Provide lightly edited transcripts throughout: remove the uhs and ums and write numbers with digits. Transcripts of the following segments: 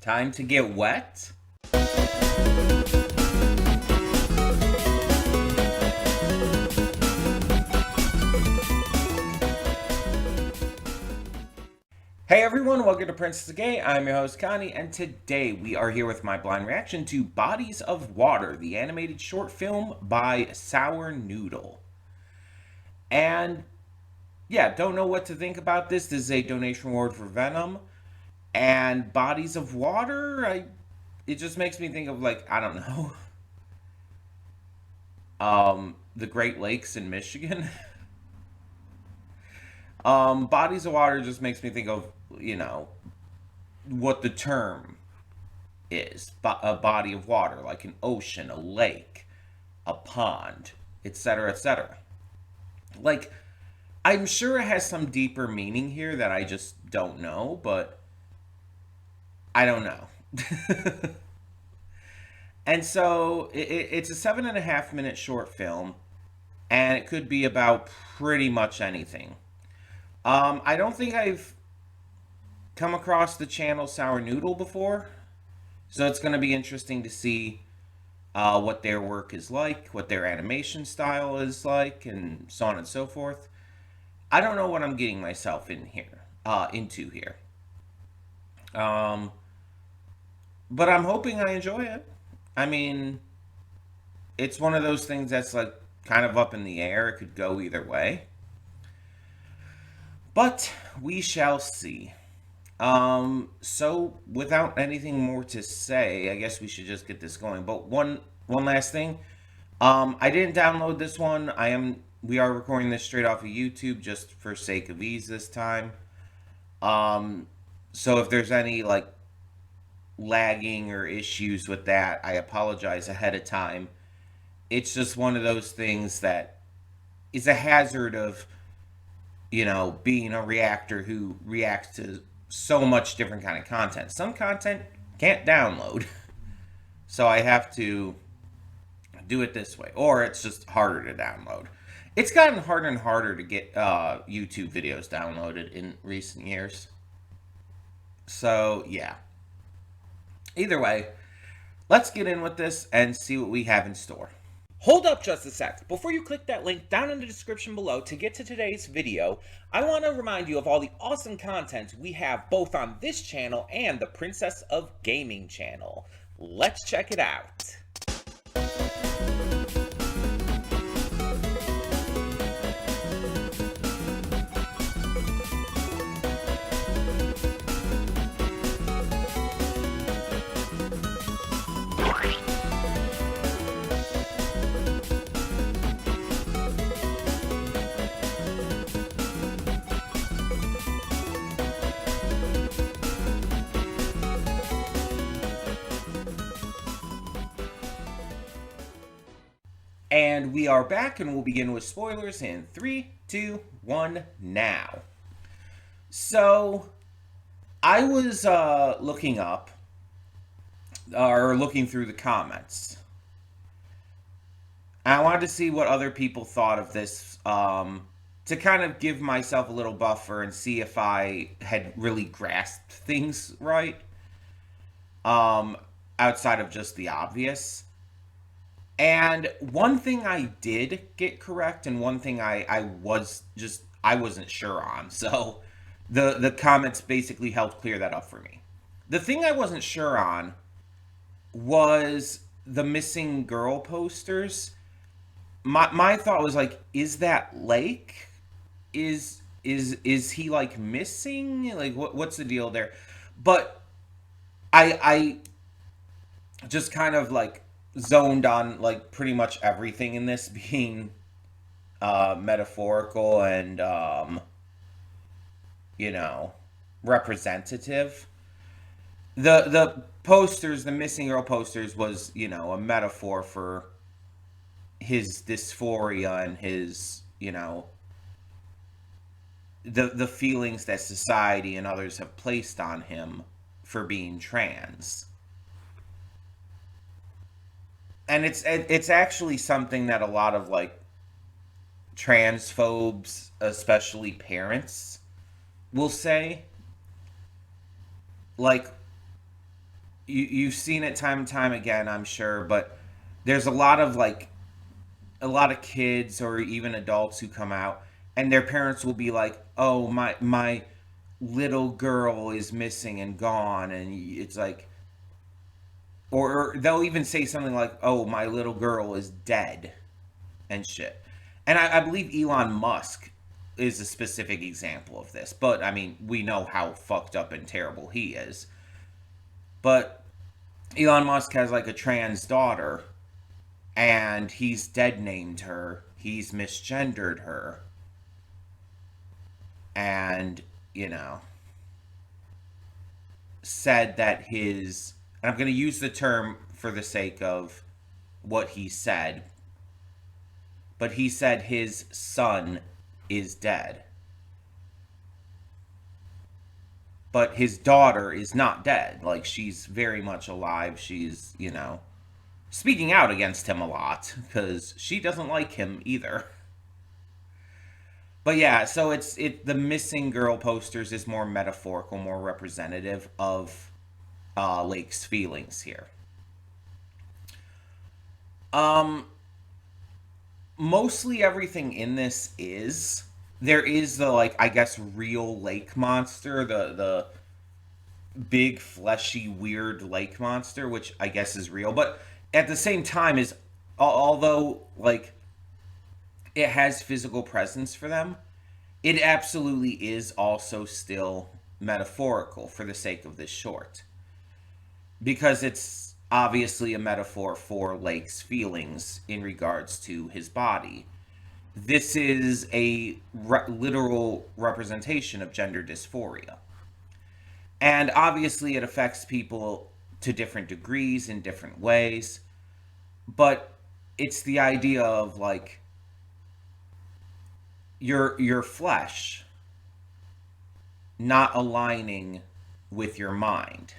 Time to get wet? Hey everyone, welcome to Princess of Gay. I'm your host Connie, and today we are here with my blind reaction to Bodies of Water, the animated short film by Sournoodl. And yeah, don't know what to think about this. This is a donation reward for Venom. And Bodies of Water, it just makes me think of, like, I don't know, the Great Lakes in Michigan. Bodies of Water just makes me think of, what the term is. A body of water, like an ocean, a lake, a pond, etc., etc. Like, I'm sure it has some deeper meaning here that I just don't know, but I don't know. And so it's a 7.5 minute short film, and it could be about pretty much anything. I don't think I've come across the channel Sournoodl before, so it's going to be interesting to see what their work is like, what their animation style is like, and so on and so forth. I don't know what I'm getting myself into here. But I'm hoping I enjoy it. I mean, it's one of those things that's like kind of up in the air. It could go either way. But we shall see. So without anything more to say, I guess we should just get this going. But one last thing. I didn't download this one. We are recording this straight off of YouTube just for sake of ease this time. So if there's any like lagging or issues with that, I apologize ahead of time. It's just one of those things that is a hazard of, being a reactor who reacts to so much different kind of content. Some content can't download. So I have to do it this way, or it's just harder to download. It's gotten harder and harder to get YouTube videos downloaded in recent years. So, yeah. Either way, let's get in with this and see what we have in store. Hold up just a sec. Before you click that link down in the description below to get to today's video, I want to remind you of all the awesome content we have both on this channel and the Princess of Gaming channel. Let's check it out. And we are back, and we'll begin with spoilers in 3, 2, 1, now. So, I was looking up, or looking through the comments. And I wanted to see what other people thought of this, to kind of give myself a little buffer and see if I had really grasped things right, outside of just the obvious. And one thing I did get correct, and one thing I wasn't sure on. So the comments basically helped clear that up for me. The thing I wasn't sure on was the missing girl posters. My thought was like, is that Lake? Is he like missing? Like what's the deal there? But I just kind of like zoned on like pretty much everything in this being metaphorical and representative. The posters, the missing girl posters, was a metaphor for his dysphoria and his the feelings that society and others have placed on him for being trans. And it's actually something that a lot of like transphobes, especially parents, will say. Like, you've seen it time and time again, I'm sure, but there's a lot of like a lot of kids or even adults who come out and their parents will be like, "Oh, my little girl is missing and gone," and it's like, or they'll even say something like, "Oh, my little girl is dead," and shit. And I believe Elon Musk is a specific example of this, but I mean, we know how fucked up and terrible he is. But Elon Musk has like a trans daughter, and he's dead named her, he's misgendered her, and, you know, said that his, and I'm going to use the term for the sake of what he said, but he said his son is dead. But his daughter is not dead. Like, she's very much alive. She's, you know, speaking out against him a lot because she doesn't like him either. But yeah, so the missing girl posters is more metaphorical, more representative of Lake's feelings here. Um, Mostly everything in this is there is the, like, I guess, real lake monster, the big fleshy weird lake monster, which I guess is real, but at the same time is, although like it has physical presence for them, it absolutely is also still metaphorical for the sake of this short, because it's obviously a metaphor for Lake's feelings in regards to his body. This is a literal representation of gender dysphoria. And obviously, it affects people to different degrees in different ways. But it's the idea of like your flesh not aligning with your mind.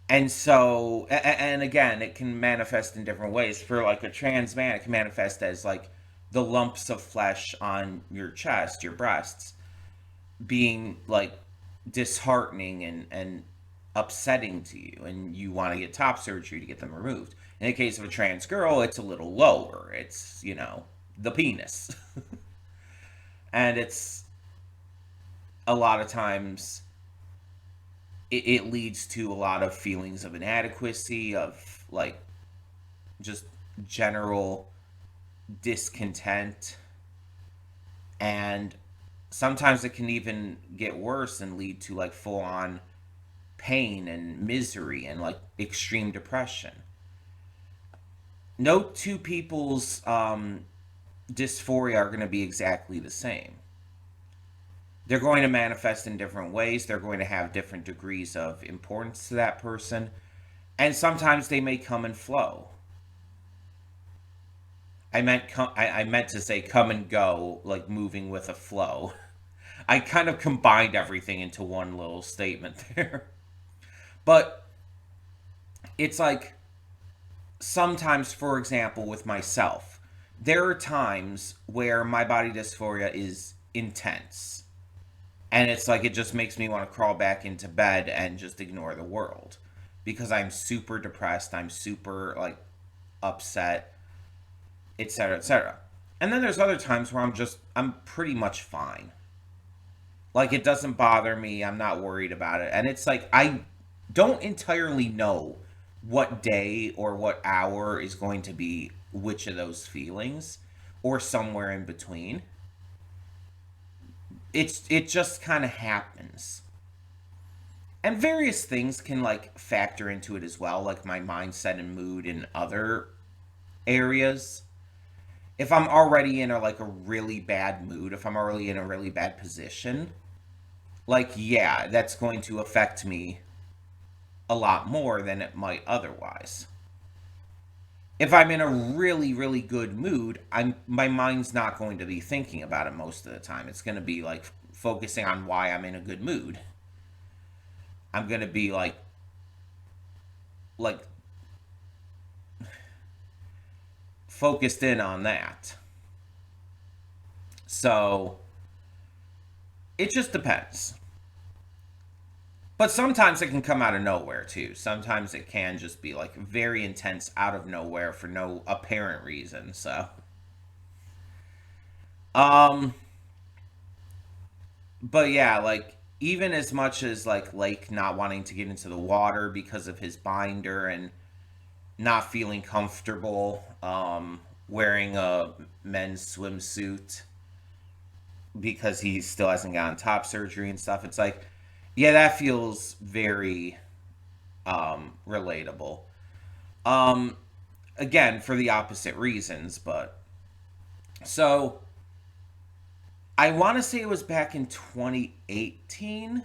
And so, and again, it can manifest in different ways. For like a trans man, it can manifest as like the lumps of flesh on your chest, your breasts, being like disheartening and upsetting to you, and you want to get top surgery to get them removed. In the case of a trans girl, it's a little lower. It's, you know, the penis. And it's a lot of times it leads to a lot of feelings of inadequacy, of like just general discontent, and sometimes it can even get worse and lead to like full on pain and misery and like extreme depression. No two people's dysphoria are going to be exactly the same. They're going to manifest in different ways. They're going to have different degrees of importance to that person. And sometimes they may come and flow. I meant to say come and go, like moving with a flow. I kind of combined everything into one little statement there. But it's like sometimes, for example, with myself, there are times where my body dysphoria is intense. And it's like it just makes me want to crawl back into bed and just ignore the world because I'm super depressed, I'm super like upset, etc., etc. And then there's other times where I'm pretty much fine. Like it doesn't bother me, I'm not worried about it. And it's like I don't entirely know what day or what hour is going to be which of those feelings, or somewhere in between. It just kind of happens. And various things can like factor into it as well, like my mindset and mood in other areas. If I'm already in a really bad mood, if I'm already in a really bad position, like yeah, that's going to affect me a lot more than it might otherwise. If I'm in a really really good mood, my mind's not going to be thinking about it most of the time. It's going to be like focusing on why I'm in a good mood. I'm going to be like focused in on that. So it just depends. But sometimes it can come out of nowhere too. Sometimes it can just be like very intense out of nowhere for no apparent reason. So, um, but yeah, like even as much as like Lake not wanting to get into the water because of his binder and not feeling comfortable wearing a men's swimsuit because he still hasn't gotten top surgery and stuff. It's like, yeah, that feels very relatable. Um, Again, for the opposite reasons, but so I want to say it was back in 2018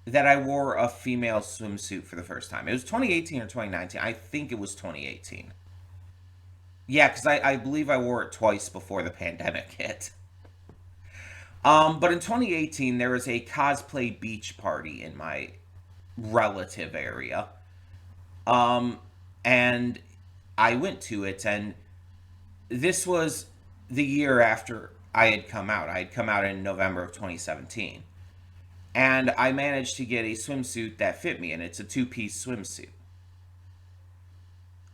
that I wore a female swimsuit for the first time. It was 2018 or 2019. I think it was 2018. Yeah, because I believe I wore it twice before the pandemic hit. But in 2018, there was a cosplay beach party in my relative area. Um, and I went to it, and this was the year after I had come out. I had come out in November of 2017. And I managed to get a swimsuit that fit me, and it's a two-piece swimsuit.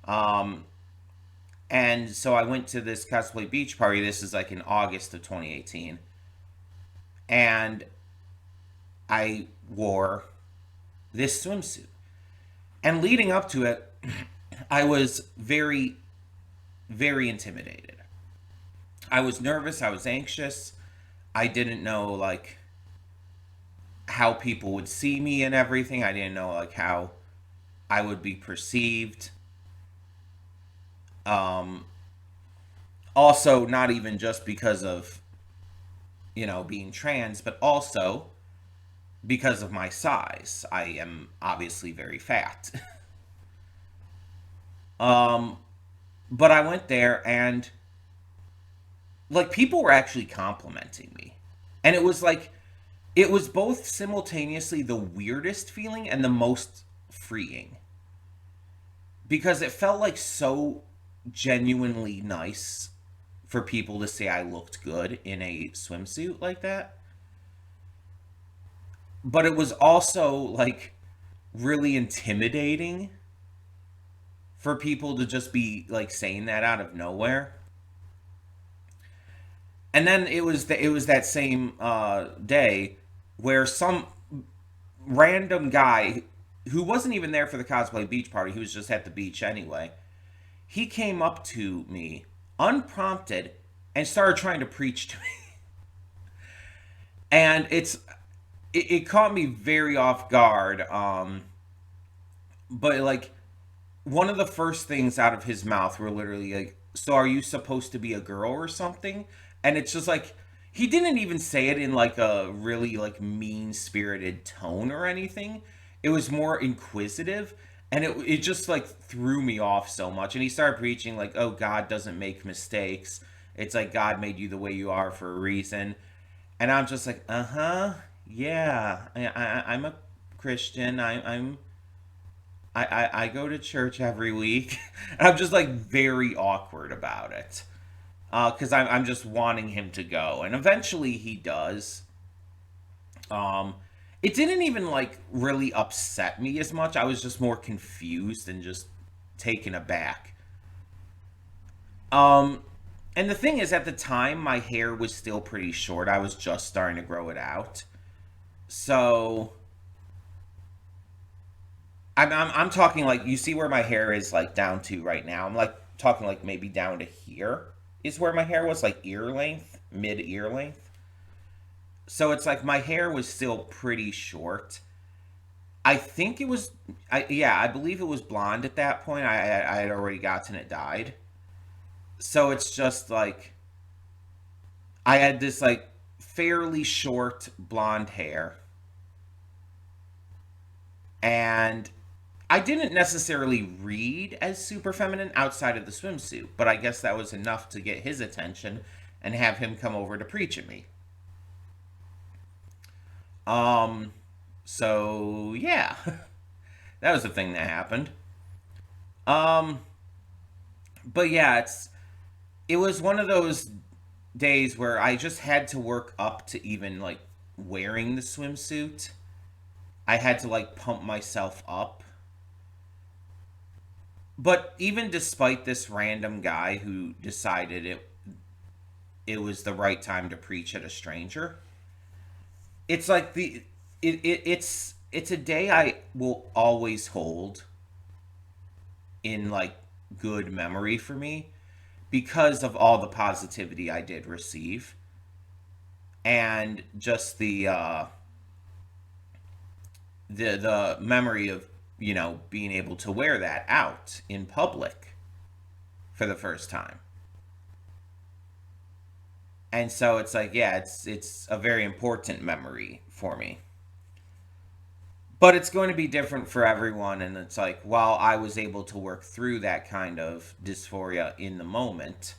Um, and so I went to this cosplay beach party. This is like in August of 2018. And I wore this swimsuit. And leading up to it, I was very, very intimidated. I was nervous. I was anxious. I didn't know, like, how people would see me and everything. I didn't know, like, how I would be perceived. Um, Also, not even just because of, being trans, but also because of my size. I am obviously very fat. um, but I went there and like people were actually complimenting me. And it was like it was both simultaneously the weirdest feeling and the most freeing because it felt like so genuinely nice for people to say I looked good in a swimsuit like that. But it was also like really intimidating for people to just be like saying that out of nowhere. And then it was that same day where some random guy who wasn't even there for the cosplay beach party, he was just at the beach anyway. He came up to me unprompted and started trying to preach to me. And it caught me very off guard. But like one of the first things out of his mouth were literally like, "So are you supposed to be a girl or something?" And it's just like he didn't even say it in like a really like mean-spirited tone or anything. It was more inquisitive, and it just like threw me off so much. And he started preaching like, "Oh, God doesn't make mistakes. It's like God made you the way you are for a reason." And I'm just like, "Uh-huh. Yeah. I'm a Christian. I go to church every week." And I'm just like very awkward about it because I'm just wanting him to go, and eventually he does. Um, it didn't even like really upset me as much. I was just more confused and just taken aback. Um, and the thing is, at the time, my hair was still pretty short. I was just starting to grow it out, so I'm talking like you see where my hair is like down to right now. I'm like talking like maybe down to here is where my hair was like ear length, mid ear length. So it's like my hair was still pretty short. I think it was, yeah, I believe it was blonde at that point. I had already gotten it dyed. So it's just like I had this like fairly short blonde hair, and I didn't necessarily read as super feminine outside of the swimsuit, but I guess that was enough to get his attention and have him come over to preach at me. Um, so yeah, that was the thing that happened. Um, but yeah, it was one of those days where I just had to work up to even like wearing the swimsuit. I had to like pump myself up. But even despite this random guy who decided it was the right time to preach at a stranger, it's like it's a day I will always hold in like good memory for me because of all the positivity I did receive and just the memory of, you know, being able to wear that out in public for the first time. And so it's like, yeah, it's a very important memory for me. But it's going to be different for everyone, and it's like, while I was able to work through that kind of dysphoria in the moment,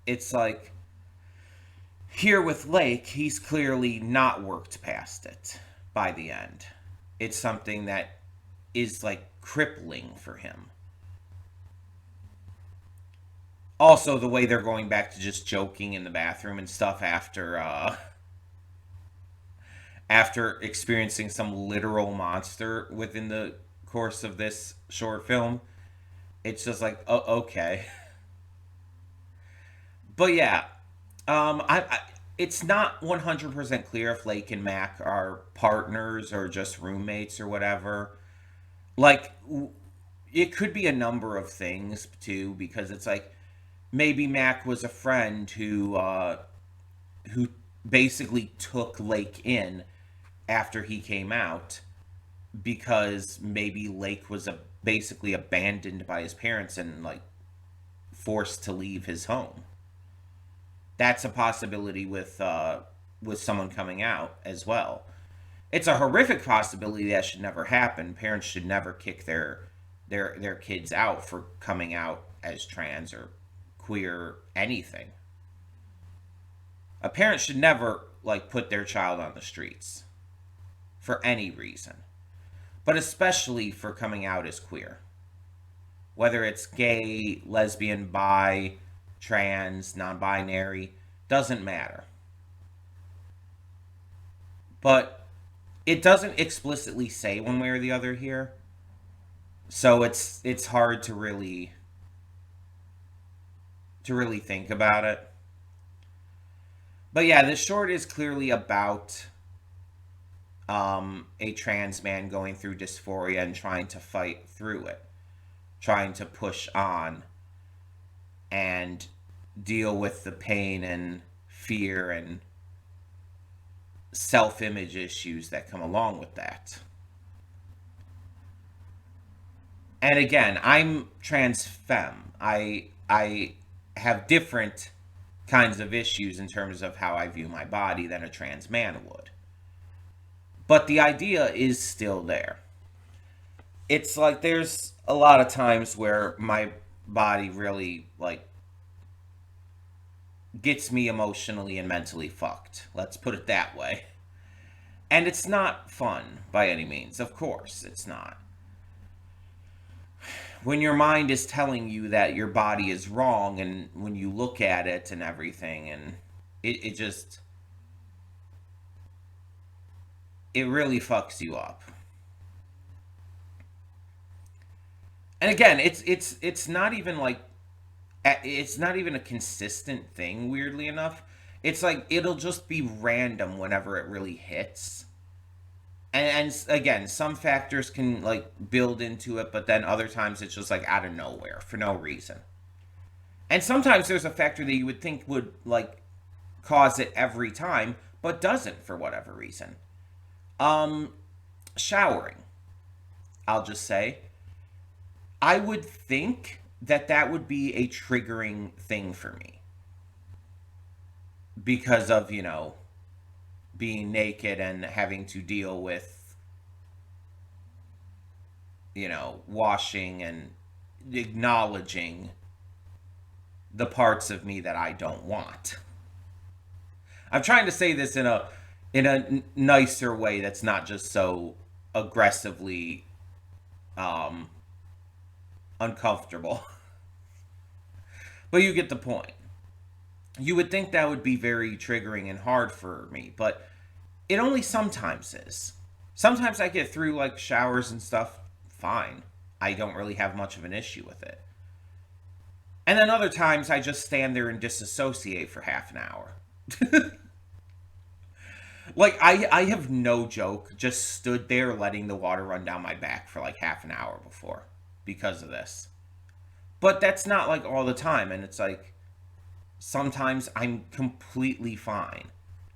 it's like here with Lake, he's clearly not worked past it by the end. It's something that is like crippling for him. Also, the way they're going back to just joking in the bathroom and stuff after experiencing some literal monster within the course of this short film, it's just like, oh, okay. But yeah, it's not 100% clear if Lake and Mac are partners or just roommates or whatever. Like, it could be a number of things too, because it's like maybe Mac was a friend who basically took Lake in after he came out because maybe Lake was basically abandoned by his parents and like forced to leave his home. That's a possibility with someone coming out as well. It's a horrific possibility that should never happen. Parents should never kick their kids out for coming out as trans or queer anything. A parent should never like put their child on the streets for any reason, but especially for coming out as queer. Whether it's gay, lesbian, bi, trans, non binary, doesn't matter. But it doesn't explicitly say one way or the other here. So it's hard to really think about it. But yeah, this short is clearly about a trans man going through dysphoria and trying to fight through it, trying to push on and deal with the pain and fear and self image issues that come along with that. And again, I'm trans femme. I have different kinds of issues in terms of how I view my body than a trans man would. But the idea is still there. It's like there's a lot of times where my body really like gets me emotionally and mentally fucked. Let's put it that way. And it's not fun by any means. Of course, it's not. When your mind is telling you that your body is wrong, and when you look at it and everything, and it just, it really fucks you up. And again, it's not even like, it's not even a consistent thing, weirdly enough. It's like it'll just be random whenever it really hits. And again, some factors can like build into it, but then other times it's just like out of nowhere for no reason. And sometimes there's a factor that you would think would like cause it every time, but doesn't for whatever reason. Um, Showering, I'll just say. I would think that that would be a triggering thing for me because of, you know, being naked and having to deal with, you know, washing and acknowledging the parts of me that I don't want. I'm trying to say this in a nicer way that's not just so aggressively um uncomfortable. But you get the point. You would think that would be very triggering and hard for me, but it only sometimes is. Sometimes I get through like showers and stuff fine. I don't really have much of an issue with it. And then other times I just stand there and disassociate for half an hour. Like I have no joke, just stood there letting the water run down my back for like half an hour before because of this. But that's not like all the time, and it's like sometimes I'm completely fine.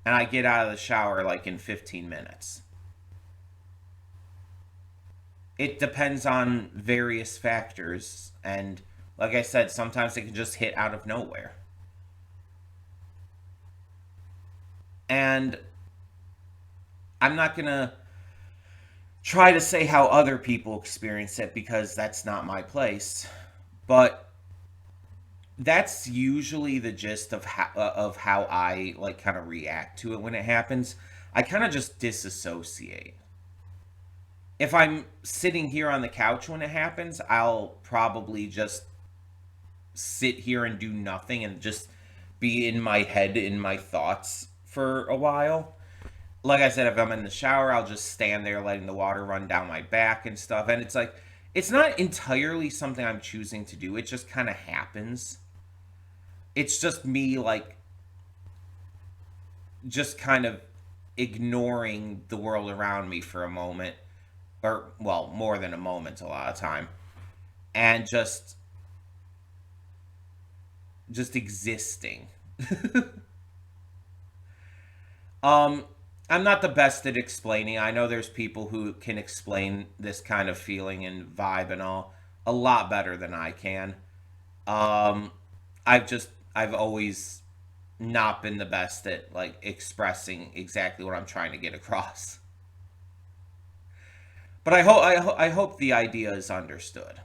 And I get out of the shower like in 15 minutes. It depends on various factors, and like I said, sometimes it can just hit out of nowhere. And I'm not gonna try to say how other people experience it because that's not my place. But that's usually the gist of how I like kind of react to it when it happens. I kind of just disassociate. If I'm sitting here on the couch when it happens, I'll probably just sit here and do nothing and just be in my head in my thoughts for a while. Like I said, if I'm in the shower, I'll just stand there letting the water run down my back and stuff. And it's like, it's not entirely something I'm choosing to do. It just kind of happens. It's just me, like, just kind of ignoring the world around me for a moment. Or, well, more than a moment a lot of time. And just existing. um, I'm not the best at explaining. I know there's people who can explain this kind of feeling and vibe and all a lot better than I can. Um, I've always not been the best at like expressing exactly what I'm trying to get across. But I hope the idea is understood.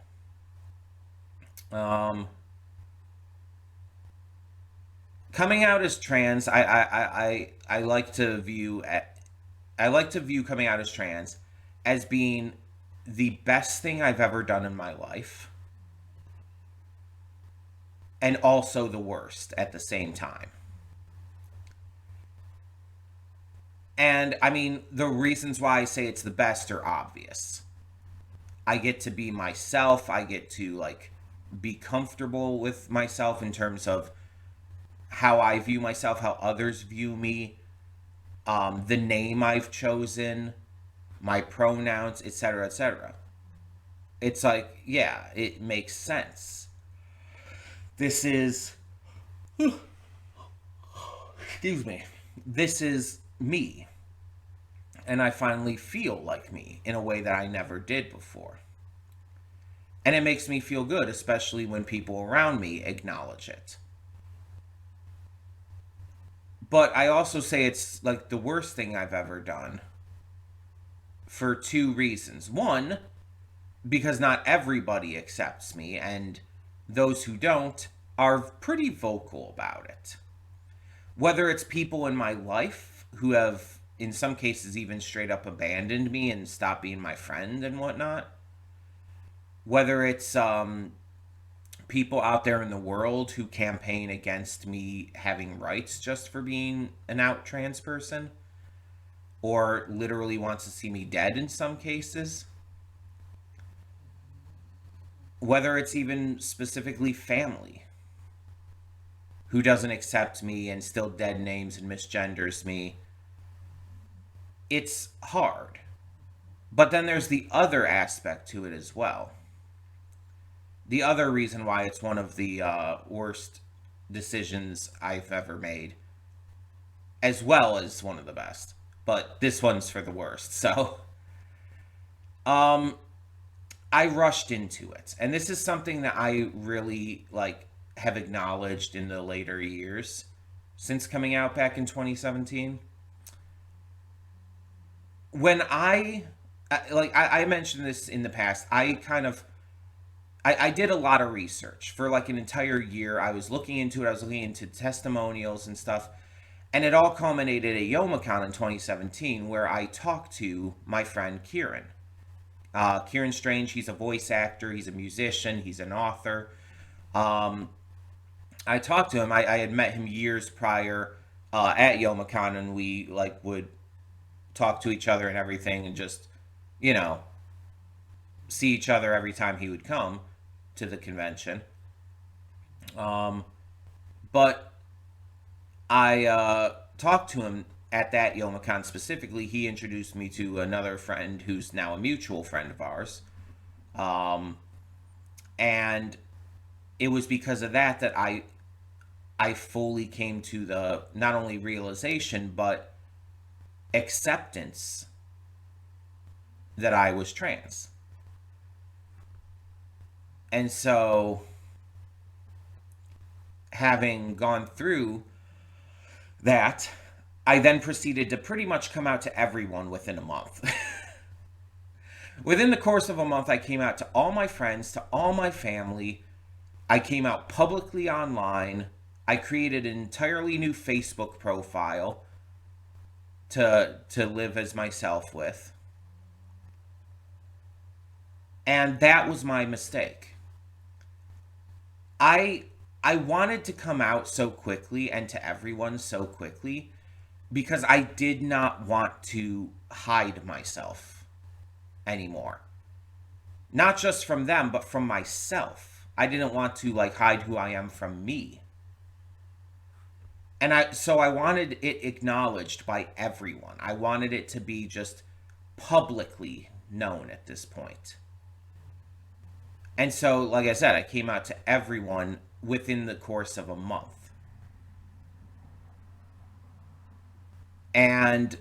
Um, Coming out as trans, I like to I like to view coming out as trans as being the best thing I've ever done in my life, and also the worst at the same time. And I mean, the reasons why I say it's the best are obvious. I get to be myself. I get to like be comfortable with myself in terms of how I view myself, how others view me, the name I've chosen, my pronouns, etc., etc. It's like, yeah, it makes sense. This is, excuse me, this is me. And I finally feel like me in a way that I never did before. And it makes me feel good, especially when people around me acknowledge it. But I also say it's like the worst thing I've ever done for two reasons. One, because not everybody accepts me, and those who don't are pretty vocal about it. Whether it's people in my life who have, in some cases, even straight up abandoned me and stopped being my friend and whatnot, whether it's people out there in the world who campaign against me having rights just for being an out trans person, or literally wants to see me dead in some cases, whether it's even specifically family who doesn't accept me and still dead names and misgenders me. It's hard. But then there's the other aspect to it as well. The other reason why it's one of the worst decisions I've ever made, as well as one of the best. But this one's for the worst. So, um, I rushed into it, and this is something that I really like have acknowledged in the later years since coming out back in 2017. When I mentioned this in the past, I did a lot of research for like an entire year. I was looking into it. I was looking into testimonials and stuff. And it all culminated at YomaCon in 2017, where I talked to my friend Kieran. Kieran Strange, he's a voice actor, he's a musician, he's an author. Um, I talked to him. I had met him years prior at YomaCon, and we like would talk to each other and everything, and just, you know, see each other every time he would come to the convention. Um, but I talked to him at that Youmacon specifically. He introduced me to another friend who's now a mutual friend of ours. Um, and it was because of that that I fully came to the not only realization but acceptance that I was trans. And so, having gone through that, I then proceeded to pretty much come out to everyone within a month. Within the course of a month, I came out to all my friends, to all my family. I came out publicly online. I created an entirely new Facebook profile to live as myself with. And that was my mistake. I I wanted to come out so quickly and to everyone so quickly because I did not want to hide myself anymore. Not just from them, but from myself. I didn't want to like hide who I am from me. And I wanted it acknowledged by everyone. I wanted it to be just publicly known at this point. And so, like I said, I came out to everyone within the course of a month. And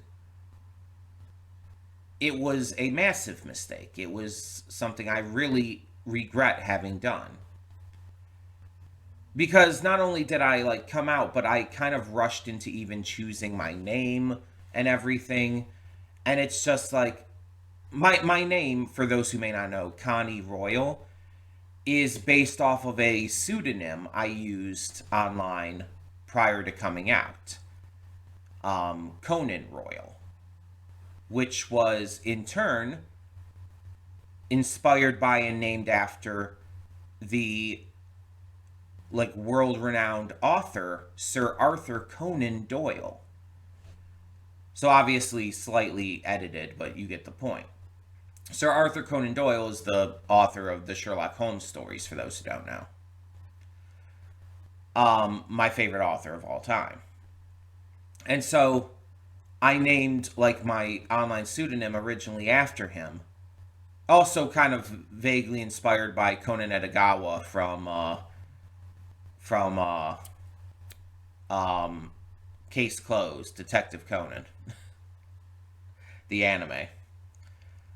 it was a massive mistake. It was something I really regret having done. Because not only did I like come out, but I kind of rushed into even choosing my name and everything. And it's just like my name, for those who may not know, Connie Royal, is based off of a pseudonym I used online prior to coming out, Conan Royal, which was in turn inspired by and named after the like world-renowned author Sir Arthur Conan Doyle. So obviously slightly edited, but you get the point. Sir Arthur Conan Doyle is the author of the Sherlock Holmes stories, for those who don't know. My favorite author of all time. And so I named like my online pseudonym originally after him. Also kind of vaguely inspired by Conan Edogawa from Case Closed, Detective Conan, the anime.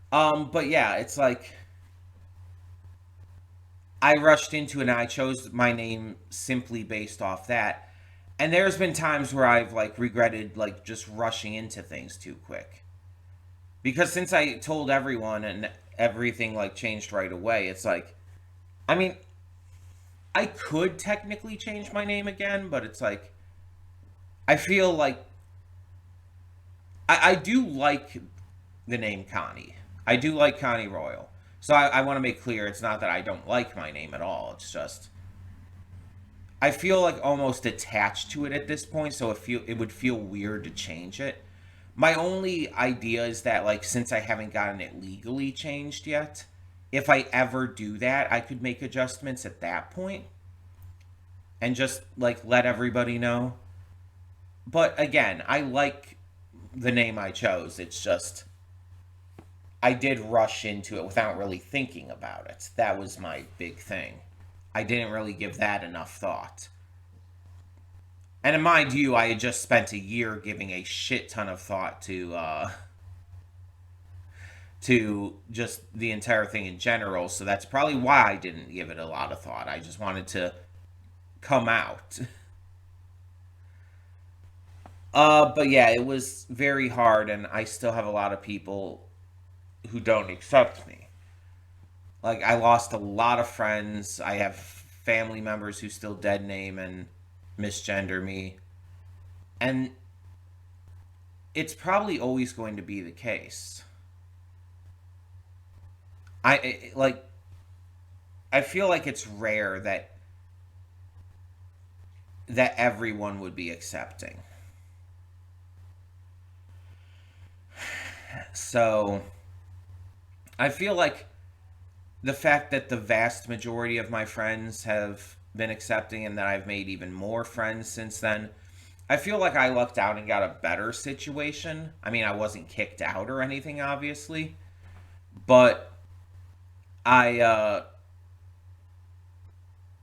But yeah, it's like I rushed into it and I chose my name simply based off that. And there's been times where I've like regretted like just rushing into things too quick. Because since I told everyone and everything like changed right away, it's like I mean, I could technically change my name again, but it's like I feel like I do like the name Connie. I do like Connie Royal. So I want to make clear it's not that I don't like my name at all. It's just I feel like almost attached to it at this point, so it would feel weird to change it. My only idea is that like since I haven't gotten it legally changed yet, if I ever do that, I could make adjustments at that point and just like let everybody know. But again, I like the name I chose. It's just I did rush into it without really thinking about it. That was my big thing. I didn't really give that enough thought. And in mind you, I had just spent a year giving a shit ton of thought to just the entire thing in general. So that's probably why I didn't give it a lot of thought. I just wanted to come out. But yeah, it was very hard, and I still have a lot of people who don't accept me. Like, I lost a lot of friends. I have family members who still dead name and misgender me. And it's probably always going to be the case. Like, I feel like it's rare that everyone would be accepting. So I feel like the fact that the vast majority of my friends have been accepting and that I've made even more friends since then, I feel like I lucked out and got a better situation. I mean, I wasn't kicked out or anything, obviously, but I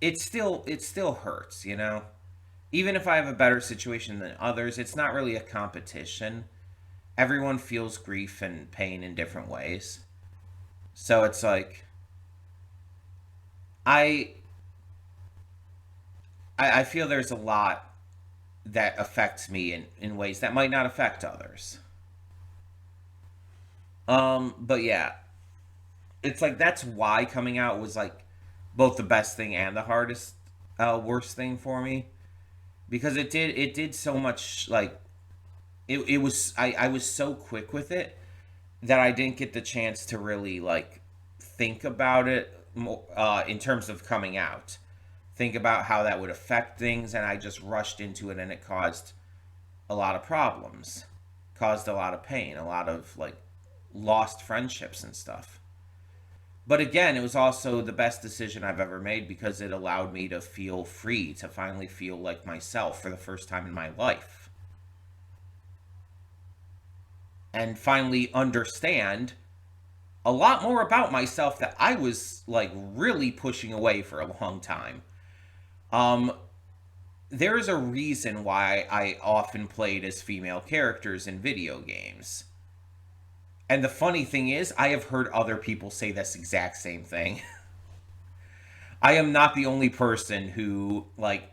it still hurts, you know. Even if I have a better situation than others, it's not really a competition. Everyone feels grief and pain in different ways. So it's like I I feel there's a lot that affects me in ways that might not affect others. But yeah, it's like that's why coming out was like both the best thing and the hardest, worst thing for me because it did so much like it was I was so quick with it that I didn't get the chance to really like think about it in terms of coming out. Think about how that would affect things, and I just rushed into it, and it caused a lot of problems, caused a lot of pain, a lot of like lost friendships and stuff. But again, it was also the best decision I've ever made because it allowed me to feel free, to finally feel like myself for the first time in my life, and finally understand a lot more about myself that I was like really pushing away for a long time. Um, there is a reason why I often played as female characters in video games. And the funny thing is, I have heard other people say this exact same thing. I am not the only person who, like,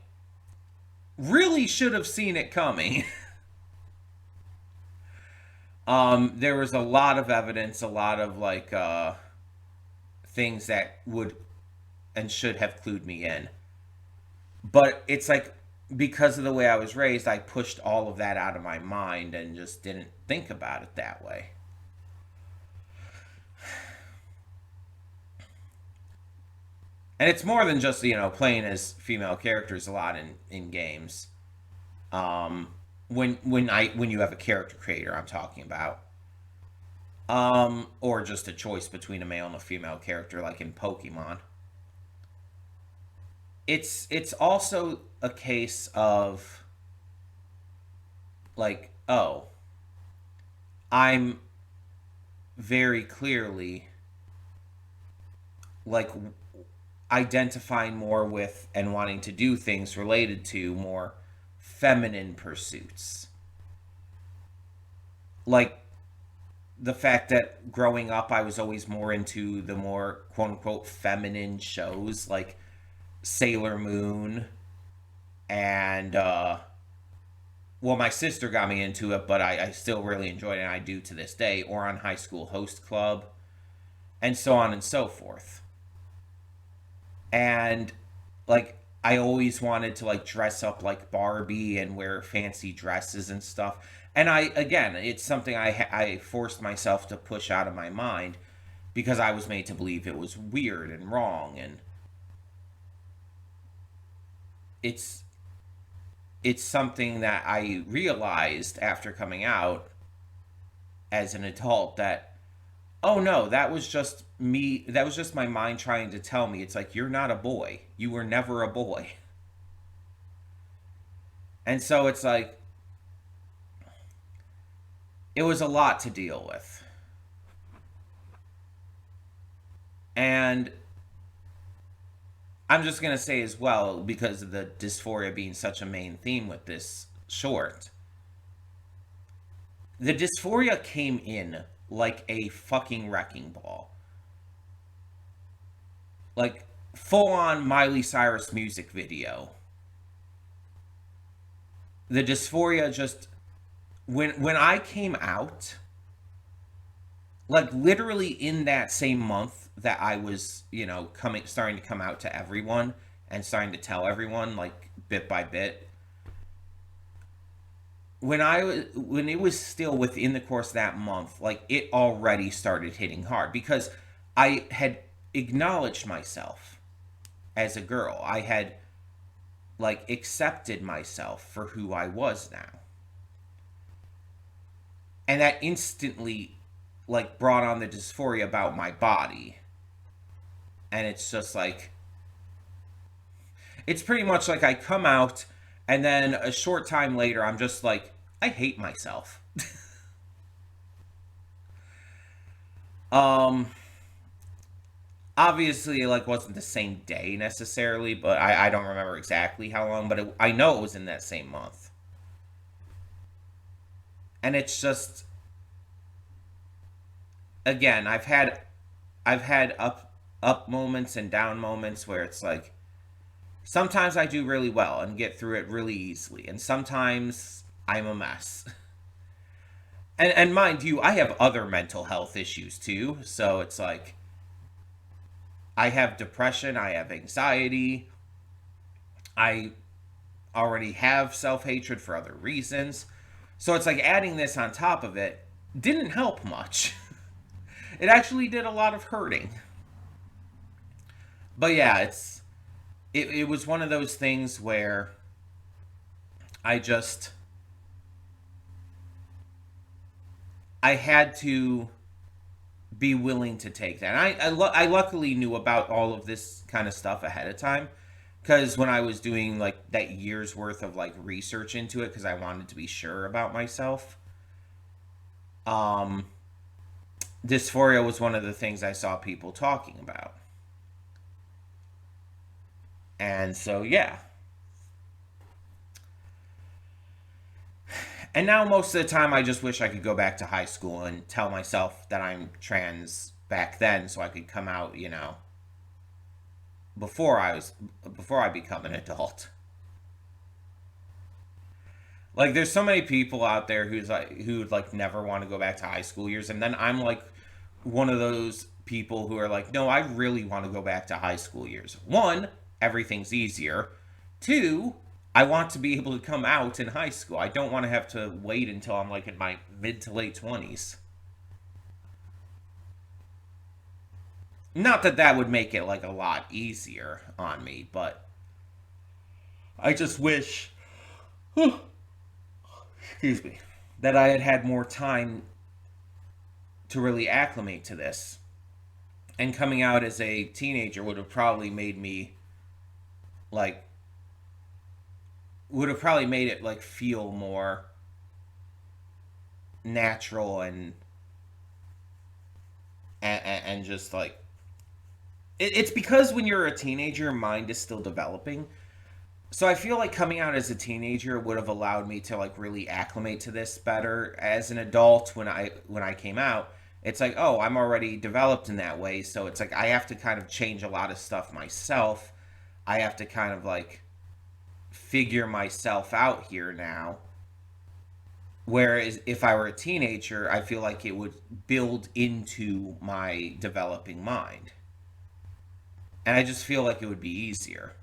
really should have seen it coming. There was a lot of evidence, a lot of, like, things that would and should have clued me in. But it's like, because of the way I was raised, I pushed all of that out of my mind and just didn't think about it that way. And it's more than just, playing as female characters a lot in games. Um, when you have a character creator, I'm talking about, or just a choice between a male and a female character, like in Pokemon. It's also a case of like, oh, I'm very clearly like identifying more with and wanting to do things related to more feminine pursuits. Like the fact that growing up I was always more into the more quote unquote feminine shows like Sailor Moon and well, my sister got me into it, but I still really enjoyed it and I do to this day, or on High School Host Club and so on and so forth. And like I always wanted to like dress up like Barbie and wear fancy dresses and stuff. And I again, it's something I forced myself to push out of my mind because I was made to believe it was weird and wrong. And it's it's something that I realized after coming out as an adult that, oh no, that was just me, that was just my mind trying to tell me it's like you're not a boy, you were never a boy. And so it's like it was a lot to deal with. And I'm just going to say as well, because of the dysphoria being such a main theme with this short, the dysphoria came in like a fucking wrecking ball. Like full on Miley Cyrus music video. The dysphoria just when I came out, like literally in that same month that I was, coming starting to come out to everyone and starting to tell everyone like bit by bit, when it was still within the course of that month, like it already started hitting hard because I had acknowledged myself as a girl. I had like accepted myself for who I was now. And that instantly like brought on the dysphoria about my body. And it's just like, it's pretty much like I come out and then a short time later I'm just like, I hate myself. um Obviously, like, wasn't the same day necessarily, but I don't remember exactly how long, but I know it was in that same month. And it's just, again, I've had up moments and down moments where it's like, sometimes I do really well and get through it really easily, and sometimes I'm a mess. And mind you, I have other mental health issues too, so it's like, I have depression, I have anxiety, I already have self hatred for other reasons. So it's like adding this on top of it didn't help much. It actually did a lot of hurting. But yeah, it was one of those things where I just I had to be willing to take that. And I luckily knew about all of this kind of stuff ahead of time, because when I was doing like that year's worth of like research into it, because I wanted to be sure about myself. um Dysphoria was one of the things I saw people talking about. And so yeah. And now most of the time I just wish I could go back to high school and tell myself that I'm trans back then, so I could come out, before I become an adult. Like, there's so many people out there who'd like never want to go back to high school years, and then I'm like one of those people who are like, no, I really want to go back to high school years. One, everything's easier. Two, I want to be able to come out in high school. I don't want to have to wait until I'm like in my mid to late 20s. Not that that would make it like a lot easier on me, but I just wish, excuse me, that I had had more time to really acclimate to this. And coming out as a teenager would have probably made me like would have probably made it like feel more natural and just like it's because when you're a teenager, your mind is still developing. So I feel like coming out as a teenager would have allowed me to like really acclimate to this better. As an adult, when I came out, it's like, oh, I'm already developed in that way, so it's like I have to kind of change a lot of stuff myself. I have to kind of like figure myself out here now. Whereas if I were a teenager, I feel like it would build into my developing mind. And I just feel like it would be easier.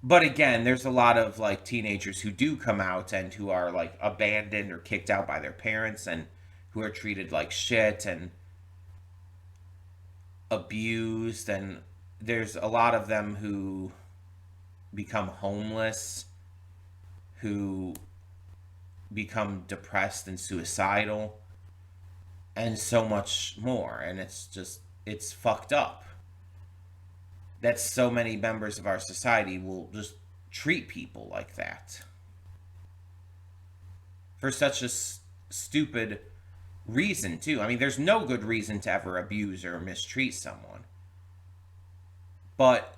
But again, there's a lot of like teenagers who do come out and who are like abandoned or kicked out by their parents and who are treated like shit and abused, and there's a lot of them who become homeless, who become depressed and suicidal, and so much more. And it's fucked up that so many members of our society will just treat people like that for such a stupid reason too. I mean, there's no good reason to ever abuse or mistreat someone, but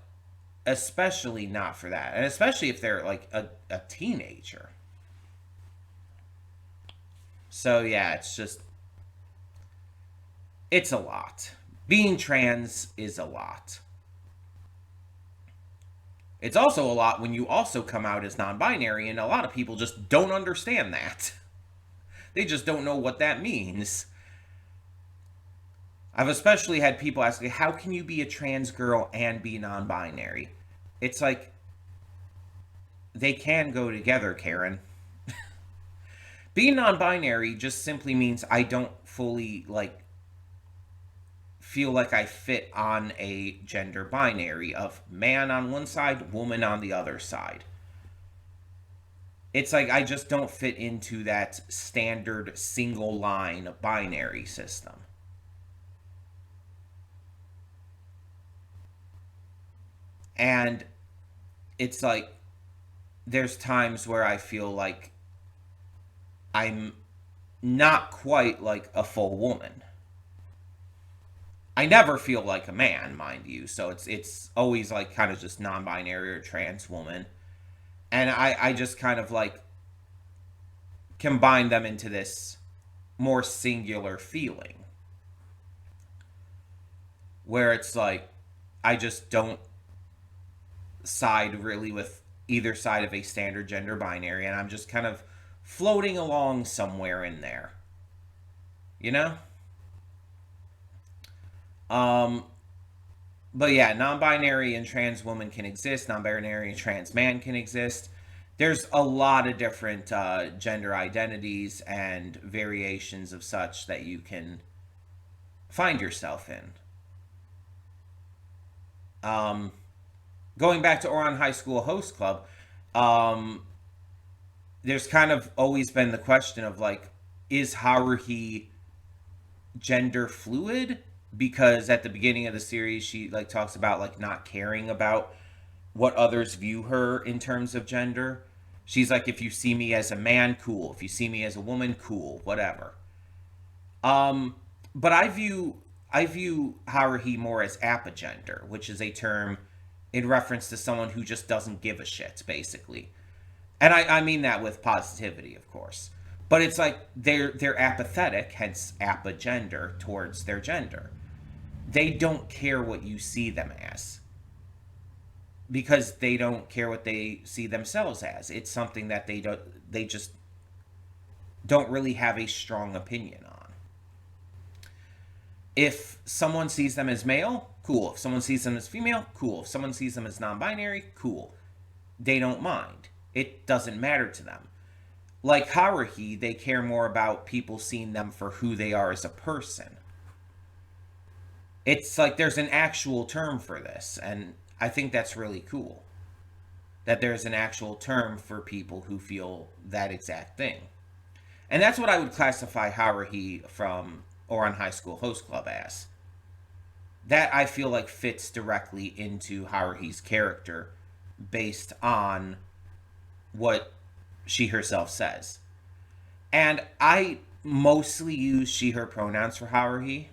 especially not for that, and especially if they're like a teenager. So yeah, it's a lot. Being trans is a lot. It's also a lot when you also come out as non-binary, and a lot of people just don't understand that. They just don't know what that means. I've especially had people ask me, how can you be a trans girl and be non-binary? It's like, they can go together, Karen. Being non-binary just simply means I don't fully like feel like I fit on a gender binary of man on one side, woman on the other side. It's like I just don't fit into that standard single line binary system. And it's like there's times where I feel like I'm not quite like a full woman. I never feel like a man, mind you. So it's always like kind of just non-binary or trans woman. And I just kind of like combine them into this more singular feeling where it's like I just don't side really with either side of a standard gender binary, and I'm just kind of floating along somewhere in there, you know? Um, but yeah, non binary and trans woman can exist, non binary and trans man can exist. There's a lot of different gender identities and variations of such that you can find yourself in. Um, Going back to Oran High School Host Club, um, there's kind of always been the question of like, is Haruhi gender fluid? Because at the beginning of the series, she like talks about like not caring about what others view her in terms of gender. She's like, if you see me as a man, cool. If you see me as a woman, cool. Whatever. Um, but I view Haruhi more as apogender, which is a term in reference to someone who just doesn't give a shit, basically. And I mean that with positivity, of course. But it's like they're apathetic, hence apogender towards their gender. They don't care what you see them as because they don't care what they see themselves as. It's something that they just don't really have a strong opinion on. If someone sees them as male, cool. If someone sees them as female, cool. If someone sees them as non-binary, cool. They don't mind. It doesn't matter to them. Like Haruhi, they care more about people seeing them for who they are as a person. It's like there's an actual term for this, and I think that's really cool. That there's an actual term for people who feel that exact thing. And that's what I would classify Haruhi from Oran High School Host Club as. That I feel like fits directly into Haruhi's character based on what she herself says. And I mostly use she, her pronouns for Haruhi.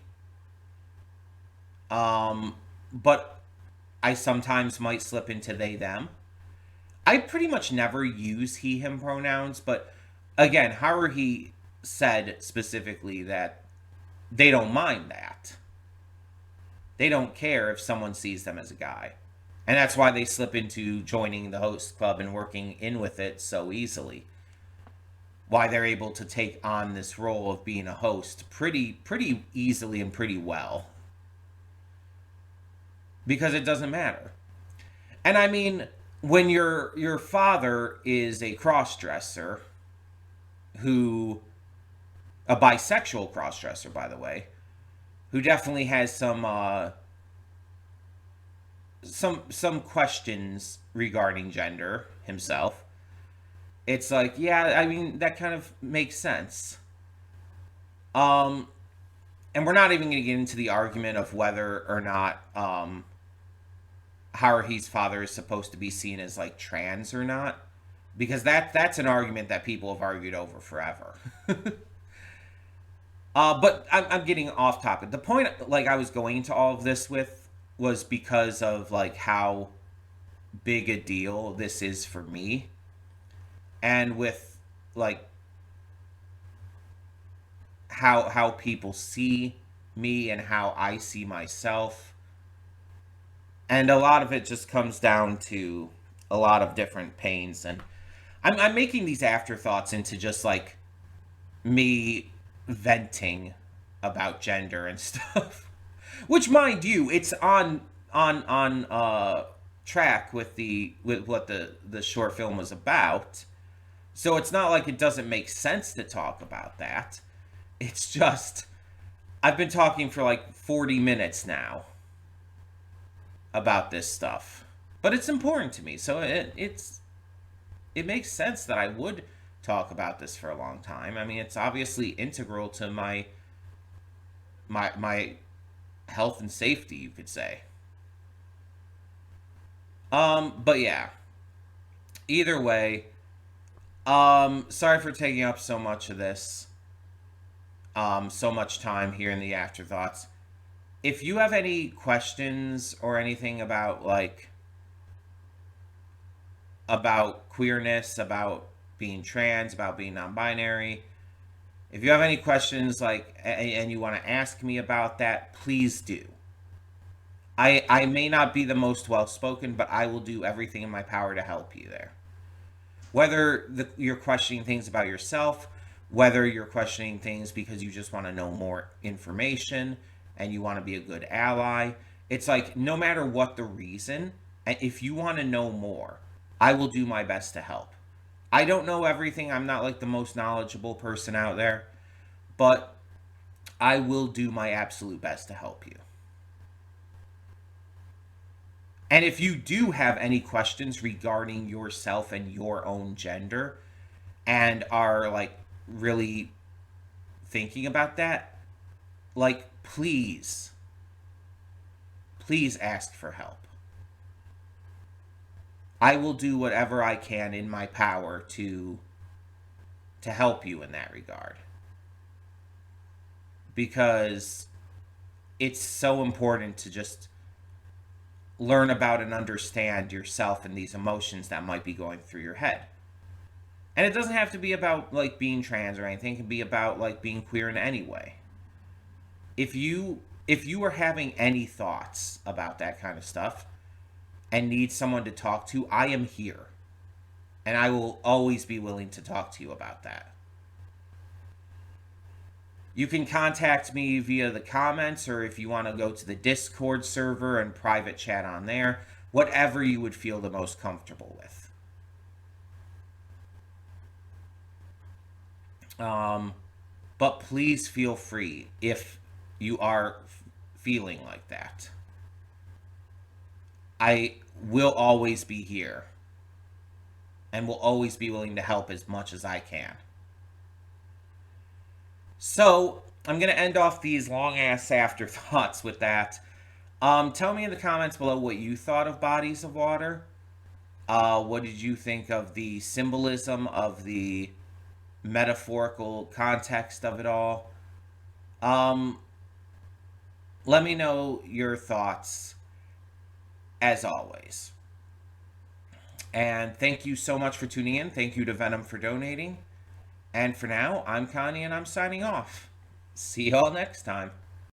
But I sometimes might slip into they, them. I pretty much never use he, him pronouns, but again, Haruhi said specifically that they don't mind that. They don't care if someone sees them as a guy. And that's why they slip into joining the host club and working in with it so easily. Why they're able to take on this role of being a host pretty easily and pretty well. Because it doesn't matter. And I mean, when your father is a cross-dresser who a bisexual cross-dresser, by the way, who definitely has some questions regarding gender himself. It's like, yeah, I mean that kind of makes sense. Um, and we're not even going to get into the argument of whether or not Haruhi's father is supposed to be seen as like trans or not, because that's an argument that people have argued over forever. But I'm getting off topic. The point, like I was going into all of this with, was because of like how big a deal this is for me, and with like how people see me and how I see myself, and a lot of it just comes down to a lot of different pains, and I'm making these afterthoughts into just like me venting about gender and stuff. Which, mind you, it's on track with what the short film was about. So it's not like it doesn't make sense to talk about that. It's just I've been talking for like 40 minutes now about this stuff. But it's important to me. So it makes sense that I would talk about this for a long time. I mean, it's obviously integral to my health and safety, you could say. But yeah, either way, sorry for taking up so much of this, so much time here in the afterthoughts. If you have any questions or anything about about queerness, about being trans, about being non-binary, if you have any questions and you want to ask me about that, please do. I may not be the most well spoken, but I will do everything in my power to help you there. Whether you're questioning things about yourself, whether you're questioning things because you just want to know more information and you want to be a good ally, it's like no matter what the reason, if you want to know more, I will do my best to help. I don't know everything. I'm not like the most knowledgeable person out there, but I will do my absolute best to help you. And if you do have any questions regarding yourself and your own gender and are really thinking about that, please ask for help. I will do whatever I can in my power to help you in that regard. Because it's so important to just learn about and understand yourself and these emotions that might be going through your head. And it doesn't have to be about being trans or anything. It can be about being queer in any way. If you are having any thoughts about that kind of stuff and need someone to talk to, I am here. And I will always be willing to talk to you about that. You can contact me via the comments, or if you want to go to the Discord server and private chat on there, whatever you would feel the most comfortable with. But please feel free if you are feeling like that. I will always be here and will always be willing to help as much as I can. So, I'm going to end off these long-ass afterthoughts with that. Tell me in the comments below what you thought of Bodies of Water. What did you think of the symbolism, of the metaphorical context of it all? Let me know your thoughts, as always. And thank you so much for tuning in. Thank you to Venom for donating. And for now, I'm Connie and I'm signing off. See y'all next time.